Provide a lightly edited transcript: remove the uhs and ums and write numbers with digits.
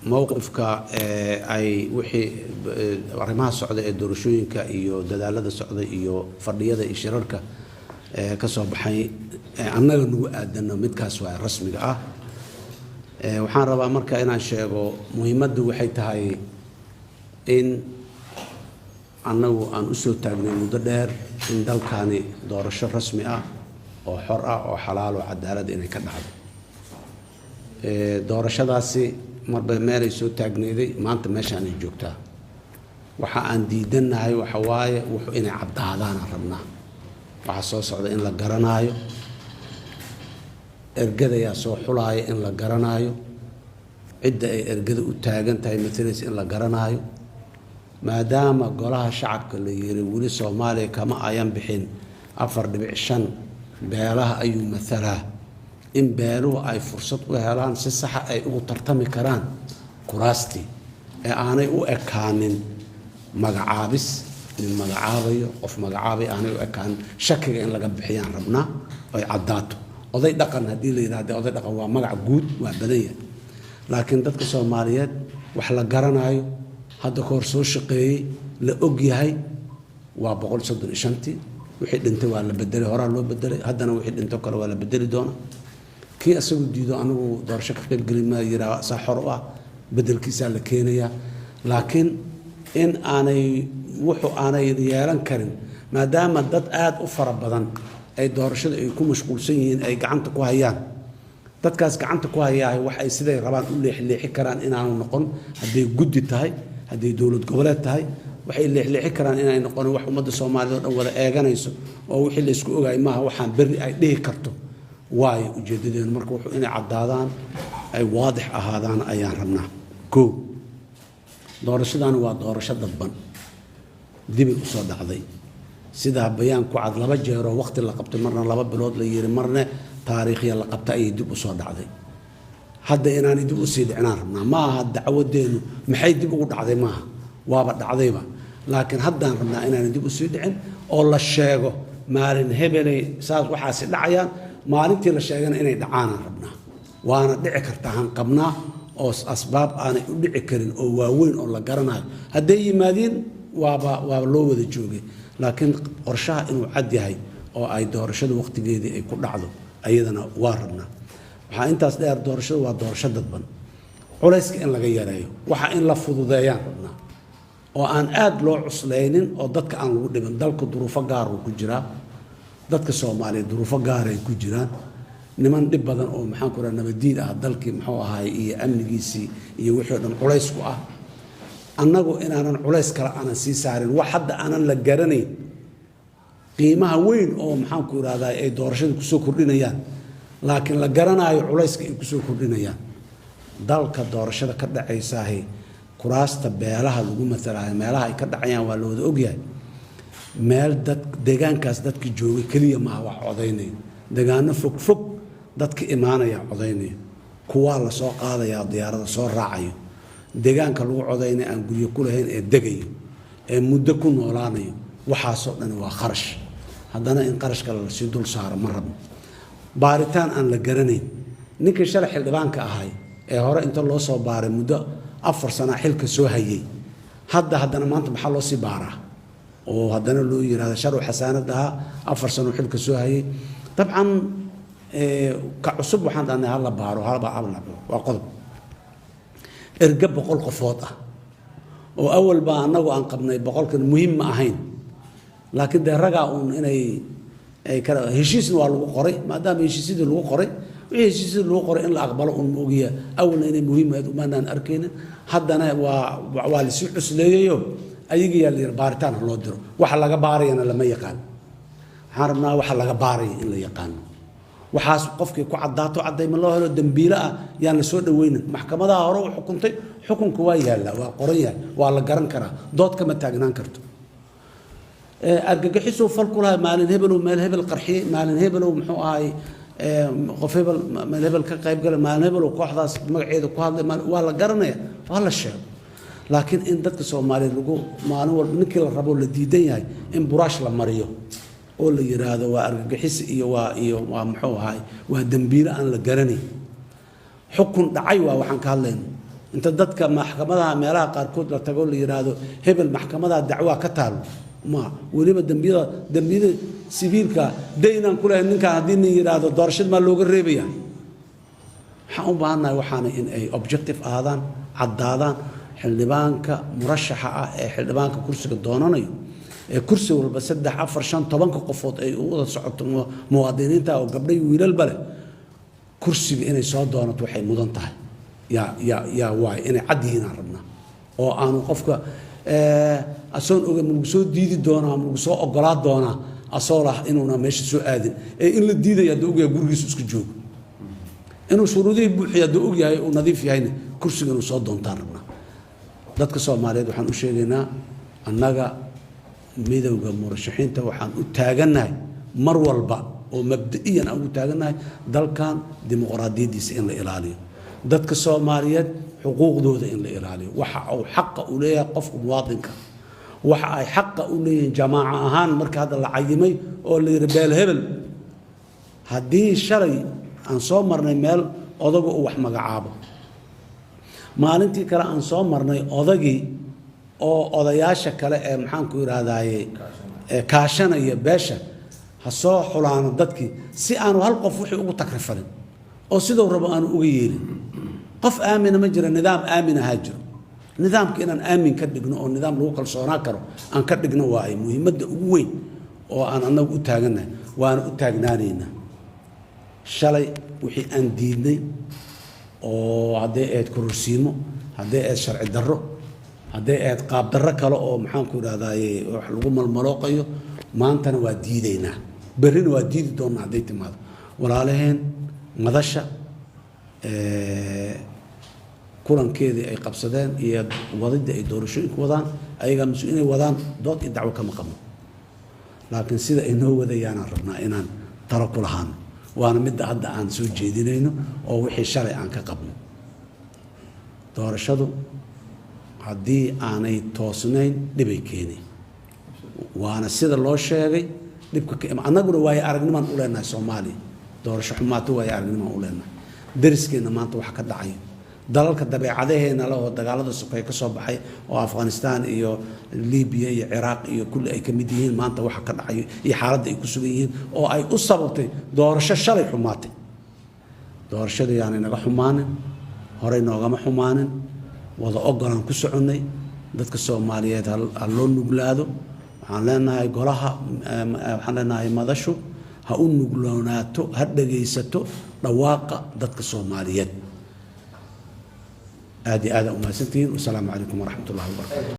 موقفك أي وحي arrimaha socda ee doorashooyinka iyo dadaalada socda iyo fadhiyada iyo shirarka ka soo baxay annaga nagu aadano midkaas waa rasmiga ah waxaan rabaa marka inaan sheego muhiimaddu waxay tahay in annagu aan u soo taagnay muddo dheer in dalkani doorasho rasmi ah oo xor ah oo xalaal oo cadaalad inay ka dhacdo doorashadaasi marba meelay soo taagneeday maanta meeshaan ay joogtaa waxa aan diidanahay waxa waaye wuxuu inay caddaadaan rabnaa waxa soo socda in la garanaayo ergadayaa soo xulaaya in la garanaayo cidda ay ergada u taagan tahay matalaysa in la garanaayo maadaama golaha shacabka la yiri weli Soomaaliya kama ayan bixin 4.5 beelaha ayuu mathalaa in beeluhu ay fursad u helaan si sax ah ay ugu tartami karaan kuraasti ee aanay u ekaanin magacaabis in magacaabayo qof magacaabay aanay u ekaan shakiga in laga bixiyaan rabnaa ay caddaato oday dhaqan hadii la yiraahdo oday dhaqan waa magac guud waa badanya laakiin dadka Soomaaliyeed wax la garanayo hadda koor soo shaqeeyay la og yahay waa 135 wixii dhintay waa la bedelay hore loo bedelay haddana wixii dhinto kale waa la bedeli doona kii asagu diido anigu doorasho ka qayb galin ma yiraa sax xor ah bedelkiisa la keenaya laakiin in aanay wuxuu aanay yeelan karin maadaama dad aad u fara badan ay doorashada ay ku mashquulsan yihiin ay gacanta ku hayaan dadkaas gacanta ku hayaa wax ay siday rabaan u leexleexi karaan inaanu noqon haday guddi tahay haday dawlad goboleed tahay waxay leexleexi karaan inay noqon wax ummadda Soomaaliyeed oo dhan wada eeganayso oo wixii la isku ogaay maaha waxaan berri ay dhihi karto waay ujeedadeen marka wuxuu inay caddaadaan ay waadix ahaadaan ayaan rabnaa ko doorashadan waa doorasho dadban dib u soo dhacday sida bayaan ku cad laba jeer oo waqti la qabtay marna laba bilood la yiri marna taariikhiya la qabtay ay dib u soo dhacday hadda inaan dib u sii dhicnaan rabnaa ma aha dacwadeenu maxay dib ugu dhacday maaha waaba dhacdayba laakiin haddaan rabnaa inaan dib u sii dhicin oo la sheego maalin hebelay saas waxaasi dhacayaan maalintii la sheegana inay dhacaan rabnaa waana dhici kartaa han qabnaa oo asbaab aanay u dhici karin oo waaweyn oo la garanayo haday yimaadeen waaba loo wada joogay laakiin qorshaha inuu cad yahay oo ay doorashada waqtigeedii ay ku dhacdo ayadana waa rabnaa waxa intaas dheer doorashada waa doorasho dadban culayska in laga yareeyo waxa in la fududeeyaan rabnaa oo aan aad loo cuslaynin oo dadka aan lagu dhiban dalku duruufo gaar ah ku jira dadka Soomaaliyeed duruufo gaar ah ku jiraan niman dhib badan oo maxaan ku raadnaa nabadiid ah dalkii muxuu ahaay iyo amnigiisii iyo wixii dhan culays ku ah annagu inaanan culays kala aanan sii saarin wax hadda aanan la garanayn qiimaha weyn oo maxaan ku raadnaa ay doorashada ku soo kordhinayaan laakiin la garanayo culayska ay ku soo kordhinayaan dalka doorashada ka dhacaysaah kuraasta beelaha lagu matalayo meelaha ay ka dhacayaan waa la wada ogyahay meel dad deegaankaas dadka joogay kaliya ma wax codaynay deegaano fog dadka imaanaya codaynay kuwa la soo qaadaya diyaarada soo raacayo deegaanka lagu codaynay aan guriyo ku lahayn ee degayo ee muddo ku noolaanayo waxa soo dhan waa kharash haddana in qarashka la sii dul saaro ma rabno baaritaan aan la garanayn ninka sharci xildhibaanka ahay ee hore inta loo soo baaray muddo 4 sano xilka soo hayay haddana maanta maxaa loo sii baaraa oo haddana loo yiraahdo sharci xasaanadaha 4 sano xilka soo hayay dabcan ka cusub waxaan dhahnay hal la baaro hal baa waa qodob erga 100 qofood ah oo awal baa anagu aan qabnay 100 kan muhiim ma ahayn laakiin daraga inay ay kala heshiisna waa lagu qoray maadaama heshiisida lagu qoray wixii heshiisida lagu qoray in la aqbalo moogiya awalna inay muhiim ahayd uma aan arkeenin haddana waa la sii cusleeyayo ayaga yaa la baaritaan loo diro waxa laga baarayna lama yaqaan waxaan rabnaa waxa laga baaray in la yaqaan waxaas qofkii ku caddaato cadayma loo helo dambiile ah yaan la soo dhaweynin maxkamadaha hore u xukuntay xukunku waa yaala waa qoran yahay waa la garan karaa dood kama taagnaan karto argagixiso falkulaha maalin hebel meel hebel qarxiyay maalin hebel muxuu ahay qof hebel meel hebel ka qayb galay maalin hebel kooxdaas magaceeda ku hadlay waa la garanaya waa la sheego laakiin in dadka Soomaaliyeed lagu maalin walba ninkii la rabo la diidan yahay in buraash la mariyo oo la yiraahdo waa argagixis iyo waa muxuu ahay waa dambiile aan la garanay xukun dhacay waa waxaan ka hadlayno inta dadka maxkamadaha meelaha qaarkood la tago la yiraahdo hebel maxkamadaha dacwa ka taalo ma waliba dambiyada sibiilka deynaan ku leeyahay ninkan haddii nin yiraahdo doorashada ma looga reebaya waxaan u baahanahay waxaana in ay objective aadaan caddaadaan xildhibaanka murashaxa ah ee xildhibaanka kursiga doonanayo ee kursi walba 3 4 5 10 qofood ay u wada socoto muwaadiniinta oo gabdhay wiilalba leh kursiga inay soo doonato waxay mudan tahay yaa waay inay cad yihiin aan rabnaa oo aanu qofka asoon oga ma lagu soo diidi doonaa ma lagu soo ogolaa doonaa asoo lah inuuna meesha soo aadin ee in la diidaya hadduu ogyahay gurigiisu isku joogo inuu shuruudihii buuxiya hadduu ogyahay uu nadiif yahayna kursiga inuu soo doontaan rabnaa dadka Soomaaliyeed waxaan u sheegaynaa annaga midowga murashaxiinta waxaan u taagannahay mar walba oo mabda'iyan aan u taagannahay dalkan dimuqraadiyadiisa in la ilaaliyo dadka Soomaaliyeed xuquuqdooda in la ilaaliyo waxa uu xaq u leeyahay qofka muwaadinka waxa ay xaq u leeyihiin jamaaca ahaan marka hadda la cayimay oo la yiri beel hebel haddii shalay aan soo marnay meel odagu uu wax magacaabo maalintii kale aan soo marnay odagii oo odayaasha kale ee maxaan ku yiraahdaayay kaashanaya beesha ha soo xulaano dadkii si aanu hal qof wixii ugu takrifalin oo sidoo rabo aanu uga yeelin qof aamina ma jira nidaam aamina ha jiro nidaamka inaan aamin ka dhigno oo nidaam lagu kalsoonaan karo aan ka dhigno waa ay muhiimadda ugu weyn oo aan anagu u taaganahay waana u taagnaanayna shalay wixii aan diidnay oo haddii aad kororsiimo haddii aad sharci darro haddii aad qaab darro kale oo maxaan ku yiraahdaayay wax lagu malmalooqayo maantana waa diidaynaa berrina waa diidi doonaa hadday timaado walaalaheen madasha kulankeedii ay qabsadeen iyo wadidii ay doorashooyinku wadaan ayagaa mas-uul inay wadaan dood iyo dacwo kama qabno laakiin sida ay noo wadayaanaan rabnaa inaan talo ku lahaano waana midda hadda aan soo jeedinayno oo wixii shalay aan ka qabno doorashadu haddii aanay toosnayn dhibay keenay waana sida loo sheegay dhibka annaguna waayo aragnimaan u leenahay Soomaaliya doorasho xumaato waayo aragnimaan u leenahay dariskeena maanta wax ka dhacay dalalka dabeecadaheena la oo dagaalada sokay ka soo baxay oo Afghanistan iyo Liibiya iyo Iraq iyo kulli ay ka mid yihiin maanta wax ka dhacay iyo xaaladda ay ku sugan yihiin oo ay u sababtay doorasho shalay xumaatay doorashada yaani naga xumaanin horey noogama xumaanin wada ogolaan ku soconay dadka Soomaaliyeed hal loo nuglaado waxaan leenahay golaha waxaan leenahay madashu ha u nugloonato ha dhageysato dhawaaqa dadka Soomaaliyeed aad iyo aad u mahadsantihiin. Wassalaamu calaykum waraxmatullaahi wabarakaatuh.